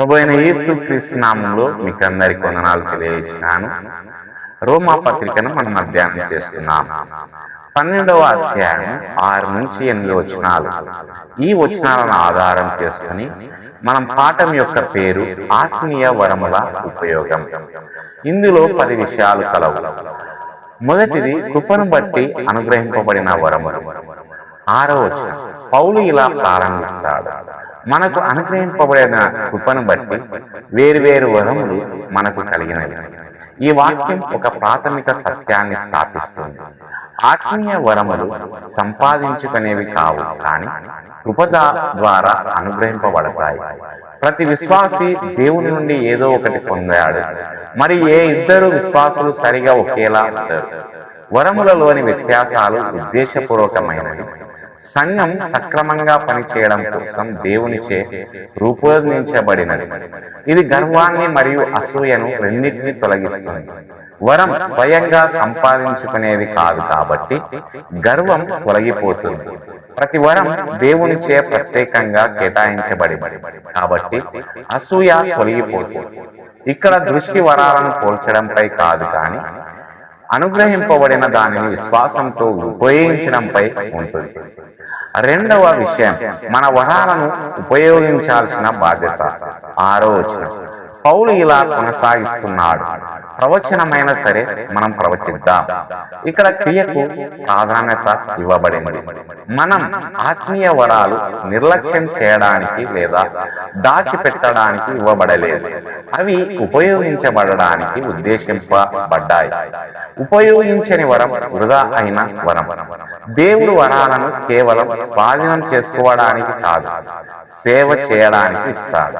ప్రభువైన యేసుక్రీస్తు నామములో మీకు అందరికి వందనాలు తెలియజేస్తున్నాను. రోమా పత్రికను మనం అధ్యయనం చేస్తున్నాం. 12వ అధ్యాయం 6 నుంచి 8 వచనాలు. ఈ వచనాలను ఆధారం చేసుకుని మనం పాఠం యొక్క పేరు ఆత్మీయ వరముల ఉపయోగం. ఇందులో 10 విషయాలు కలవు. మొదటిది కృపను బట్టి అనుగ్రహింపబడిన వరములు. 6వ వచనం పౌలు ఇలా ప్రారంభిస్తాడు: మనకు అనుగ్రహింపబడిన కృపను బట్టి వేరువేరు వరములు మనకు కలిగినవి. ఈ వాక్యం ఒక ప్రాథమిక సత్యాన్ని స్థాపిస్తుంది. ఆత్మీయ వరములు సంపాదించుకునేవి కావు, కానీ కృప ద్వారా అనుగ్రహింపబడతాయి. ప్రతి విశ్వాసి దేవుని నుండి ఏదో ఒకటి పొందాడు. మరి ఏ ఇద్దరు విశ్వాసులు సరిగా ఒకేలా ఉండరు. వరములలోని వ్యత్యాసాలు ఉద్దేశపూర్వకమైనవి. సంఘం సక్రమంగా పనిచేయడం కోసం దేవునిచే రూపొందించబడినది. ఇది గర్వాన్ని మరియు అసూయను రెండింటినీ తొలగిస్తుంది. వరం స్వయంగా సంపాదించుకునేది కాదు, కాబట్టి గర్వం తొలగిపోతుంది. ప్రతి వరం దేవునిచే ప్రత్యేకంగా కేటాయించబడింది, కాబట్టి అసూయ తొలగిపోతుంది. ఇక్కడ దృష్టి వరాలను పోల్చడంపై కాదు, కానీ అనుగ్రహింపబడిన దానిని విశ్వాసంతో ఉపయోగించడంపై ఉంటుంది. రెండవ విషయం, మన వరాలను ఉపయోగించాల్సిన బాధ్యత. 6వ వచనం పౌలు ఇలా కొనసాగిస్తున్నాడు: ప్రవచనమైనా సరే మనం ప్రవచిద్దాం. ఇక్కడ క్రియకు ప్రాధాన్యత ఇవ్వబడింది. మనం ఆత్మీయ వరాలు నిర్లక్ష్యం చేయడానికి లేదా దాచిపెట్టడానికి ఇవ్వబడలేదు. అవి ఉపయోగించబడడానికి ఉద్దేశింపబడ్డాయి. ఉపయోగించని వరం వృధా అయిన వరం. దేవుడు వరాలను కేవలం స్వాధీనం చేసుకోవడానికి కాదు, సేవ చేయడానికి ఇస్తాడు.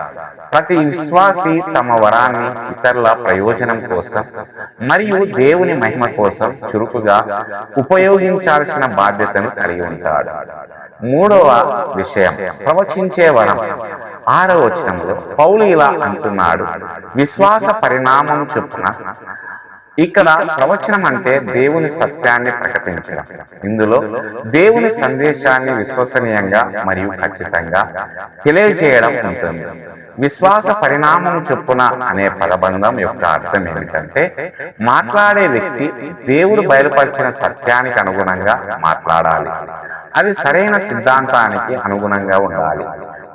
ప్రతి విశ్వాసి తమ వరాన్ని ఇతరుల ప్రయోజనం కోసం మరియు దేవుని మహిమ కోసం చురుకుగా ఉపయోగించాల్సిన బాధ్యతను కలిగి ఉంటాడు. మూడవ విషయం, ప్రవచించే వరం. 6వ వచనంలో పౌలు ఇలా అంటున్నాడు: విశ్వాస పరిణామం చొప్పున. ఇక్కడ ప్రవచనం అంటే దేవుని సత్యాన్ని ప్రకటించడం. ఇందులో దేవుని సందేశాన్ని విశ్వసనీయంగా మరియు ఖచ్చితంగా తెలియజేయడం ఉంటుంది. విశ్వాస పరిణామం చొప్పున అనే పదబంధం యొక్క అర్థం ఏమిటంటే, మాట్లాడే వ్యక్తి దేవుడు బయలుపరిచిన సత్యానికి అనుగుణంగా మాట్లాడాలి. అది సరైన సిద్ధాంతానికి అనుగుణంగా ఉండాలి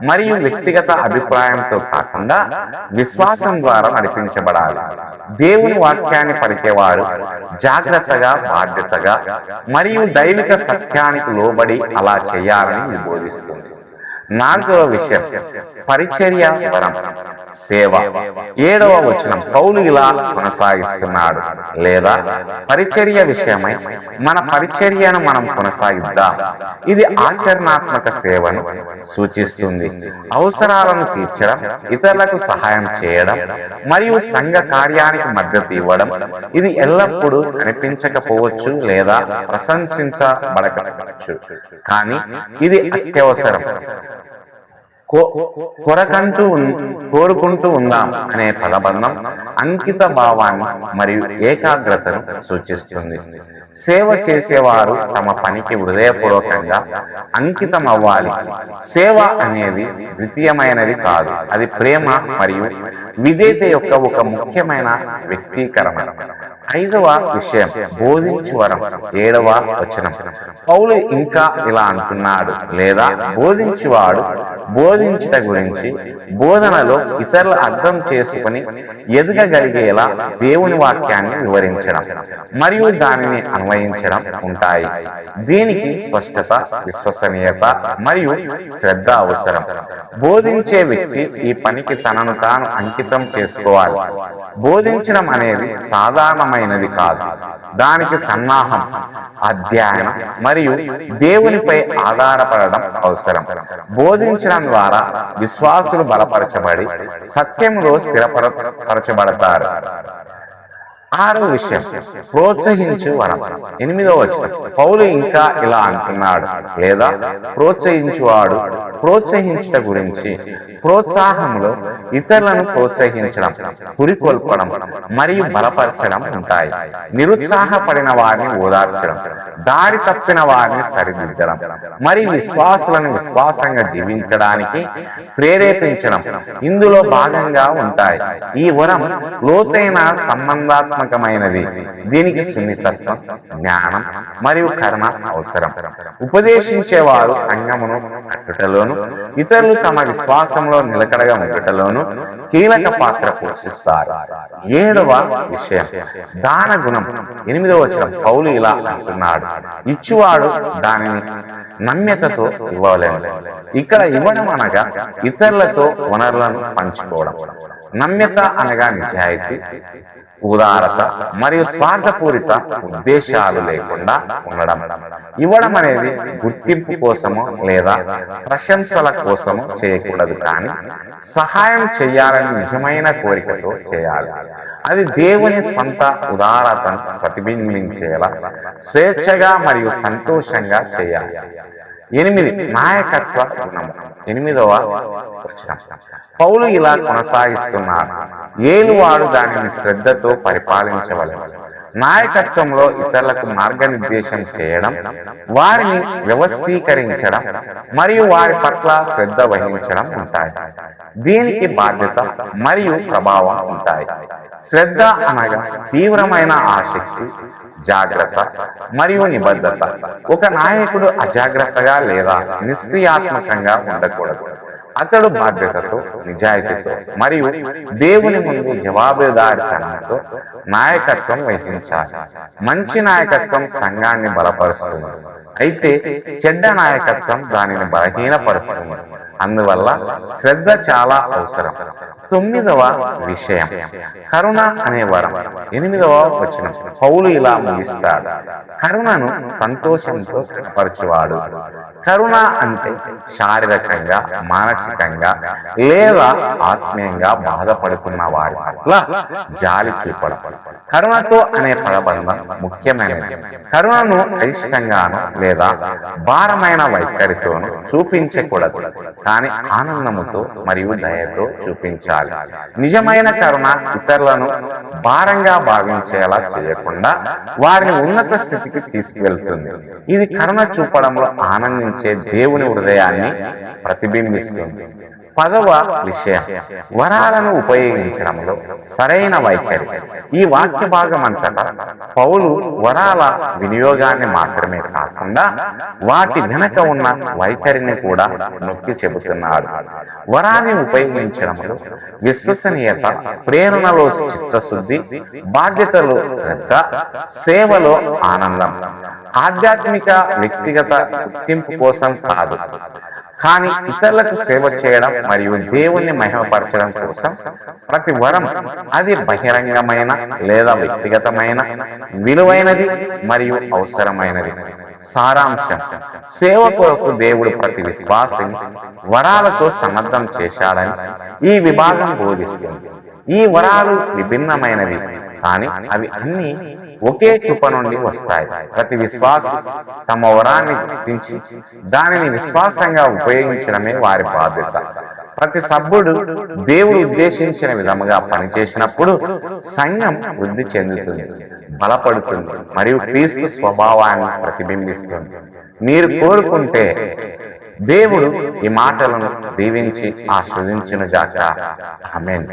మరియు వ్యక్తిగత అభిప్రాయంతో కాకుండా విశ్వాసం ద్వారా నడిపించబడాలి. దేవుని వాక్యాన్ని పలికేవారు జాగ్రత్తగా, బాధ్యతగా మరియు దైవిక సత్యానికి లోబడి అలా చేయాలని బోధిస్తుంది. 4వ విషయం, పరిచర్య వరం, సేవ. 7వ వచనం పౌలు ఇలా కొనసాగిస్తున్నాడు: లేదా పరిచర్య విషయమై మన పరిచర్యను మనం కొనసాగిద్దాం. ఇది ఆచరణాత్మక సేవను సూచిస్తుంది. అవసరాలను తీర్చడం, ఇతరులకు సహాయం చేయడం మరియు సంఘ కార్యానికి మద్దతు ఇవ్వడం. ఇది ఎల్లప్పుడూ కనిపించకపోవచ్చు లేదా ప్రశంసించబడకపోవచ్చు, కానీ ఇది అత్యవసరం. కోరుకుంటూ ఉందాం అనే పదబంధం అంకిత భావాన్ని మరియు ఏకాగ్రతను సూచిస్తుంది. సేవ చేసేవారు తమ పనికి హృదయపూర్వకంగా అంకితం అవ్వాలి. సేవ అనేది ద్వితీయమైనది కాదు, అది ప్రేమ మరియు విధేయత యొక్క ఒక ముఖ్యమైన వ్యక్తీకరణ. 5వ విషయం, బోధించు వరం. 7వ వచనం పౌలు ఇంకా ఇలా అంటున్నాడు: లేదా బోధించువాడు బోధించుట గురించి, బోధనలో ఇతరులు అర్థం చేసుకుని ఎదగగలిగేలా దేవుని వాక్యాన్ని వివరించడం మరియు దానిని అన్వయించడం ఉంటాయి. దీనికి స్పష్టత, విశ్వసనీయత మరియు శ్రద్ధ అవసరం. బోధించే వ్యక్తి ఈ పనికి తనను తాను అంకితం చేసుకోవాలి. బోధించడం అనేది సాధారణమైనది కాదు. దానికి సన్నాహం, అధ్యయనం మరియు దేవునిపై ఆధారపడడం అవసరం. బోధించడం ద్వారా విశ్వాసులు బలపరచబడి సత్యంలో స్థిరపరచబడతారు. ఆరో విషయం, ప్రోత్సహించు వరం. 8వ వచనం, పౌలు ఇంకా ఇలా అంటున్నాడు, లేదా ప్రోత్సహించువాడు ప్రోత్సహించుట గురించి ప్రోత్సాహంలో ఇతరులను ప్రోత్సహించడం, పురికొల్పడం మరియు బలపరచడం ఉంటాయి. నిరుత్సాహపడిన వారిని ఓదార్చడం, దారి తప్పిన వారిని సరిదిద్దడం మరియు విశ్వాసులను విశ్వాసంగా జీవించడానికి ప్రేరేపించడం ఇందులో భాగంగా ఉంటాయి. ఈ వరం లోతైన సంబంధాత్మకమైనది. దీనికి సున్నితత్వం, జ్ఞానం మరియు కర్మ అవసరం. ఉపదేశించేవారు సంఘమును కట్టుటలోను ఇతరులు తమ విశ్వాసంలో నిలకడగా ఉండటలోను కీలక పాత్ర పోషిస్తారు. 7వ విషయం, దాన గుణం. 8వ వచనం, పౌలు ఇలా అంటున్నాడు, ఇచ్చువాడు దానిని నమ్యతతో ఇవ్వలేము. ఇక్కడ ఇవ్వడం అనగా ఇతరులతో వనరులను పంచుకోవడం. నమ్యత అనగా నిజాయితీ, ఉదారత మరియు స్వార్థపూరిత ఉద్దేశాలు లేకుండా ఉండడం. ఇవ్వడం అనేది గుర్తింపు కోసమో లేదా ప్రశంసల కోసమో చేయకూడదు, కానీ సహాయం చేయాలని నిజమైన కోరికతో చేయాలి. అది దేవుని స్వంత ఉదారతను ప్రతిబింబించేలా స్వేచ్ఛగా మరియు సంతోషంగా చేయాలి. 8, నాయకత్వ గుణము. 8వ వచనం, పౌలు ఇలా కొనసాగిస్తున్నాడు, ఏలువాడు దానిని శ్రద్ధతో పరిపాలించవలెను. నాయకత్వంలో ఇతరులకు మార్గనిర్దేశం చేయడం, వారిని వ్యవస్థీకరించడం మరియు వారి పట్ల శ్రద్ధ వహించడం ఉంటాయి. దీనికి బాధ్యత మరియు ప్రభావం ఉంటాయి. శ్రద్ధ అనగా తీవ్రమైన ఆసక్తి, జాగ్రత్త మరియు నిబద్ధత. ఒక నాయకుడు అజాగ్రత్తగా లేదా నిష్క్రియాత్మకంగా ఉండకూడదు. అతడు బాధ్యతతో, నిజాయితీతో మరియు దేవుని ముందు జవాబుదారీతనంతో నాయకత్వం వహించాలి. మంచి నాయకత్వం సంఘాన్ని బలపరుస్తుంది, అయితే చెడ్డ నాయకత్వం దానిని బలహీనపరుస్తుంది. అందువల్ల శ్రద్ధ చాలా అవసరం. 9వ విషయం, కరుణ అనే వరం. 8వ వచనం, పౌలు ఇలా ముగిస్తాడు, కరుణను సంతోషంతో కనపరచువాడు. కరుణ అంటే శారీరకంగా, మానసికంగా లేదా ఆత్మీయంగా బాధపడుతున్న వారి పట్ల జాలి చూపడం. కరుణతో అనే పదబంధం ముఖ్యమైనది. కరుణను అయిష్టంగాను లేదా భారమైన వైఖరితోను చూపించకూడదు, కానీ ఆనందముతో మరియు దయతో చూపించాలి. నిజమైన కరుణ ఇతరులను భారంగా భావించేలా చేయకుండా వారిని ఉన్నత స్థితికి తీసుకువెళ్తుంది. ఇది కరుణ చూపడంలో ఆనందించే దేవుని హృదయాన్ని ప్రతిబింబిస్తుంది. 10వ విషయం, వరాలను ఉపయోగించడంలో సరైన వైఖరి. ఈ వాక్య భాగం అంతటా పౌలు వరాల వినియోగాన్ని మాత్రమే కాకుండా వాటి వెనక ఉన్న వైఖరిని కూడా నొక్కి చెబుతున్నాడు. వరాన్ని ఉపయోగించడంలో విశ్వసనీయత, ప్రేరణలో చిత్తశుద్ధి, బాధ్యతలో శ్రద్ధ, సేవలో ఆనందం. ఆధ్యాత్మిక వ్యక్తిగత గుర్తింపు కోసం కాదు, కానీ ఇతరులకు సేవ చేయడం మరియు దేవుణ్ణి మహిమపరచడం కోసం. ప్రతి వరం, అది బహిరంగమైన లేదా వ్యక్తిగతమైన, విలువైనది మరియు అవసరమైనది. సారాంశం, సేవ కొరకు దేవుడు ప్రతి విశ్వాసిని వరాలతో సన్నద్ధం చేశాడని ఈ విభాగం బోధిస్తుంది. ఈ వరాలు విభిన్నమైనవి, కానీ అవి అన్ని ఒకే కృప నుండి వస్తాయి. ప్రతి విశ్వాసి తమ వరాన్ని గుర్తించి దానిని విశ్వాసంగా ఉపయోగించడమే వారి బాధ్యత. ప్రతి సభ్యుడు దేవుడు ఉద్దేశించిన విధముగా పనిచేసినప్పుడు సంఘం వృద్ధి చెందుతుంది, బలపడుతుంది మరియు క్రీస్తు స్వభావాన్ని ప్రతిబింబిస్తుంది. మీరు కోరుకుంటే దేవుడు ఈ మాటలను దీవించి ఆశీర్వదించునుగాక. ఆమేన్.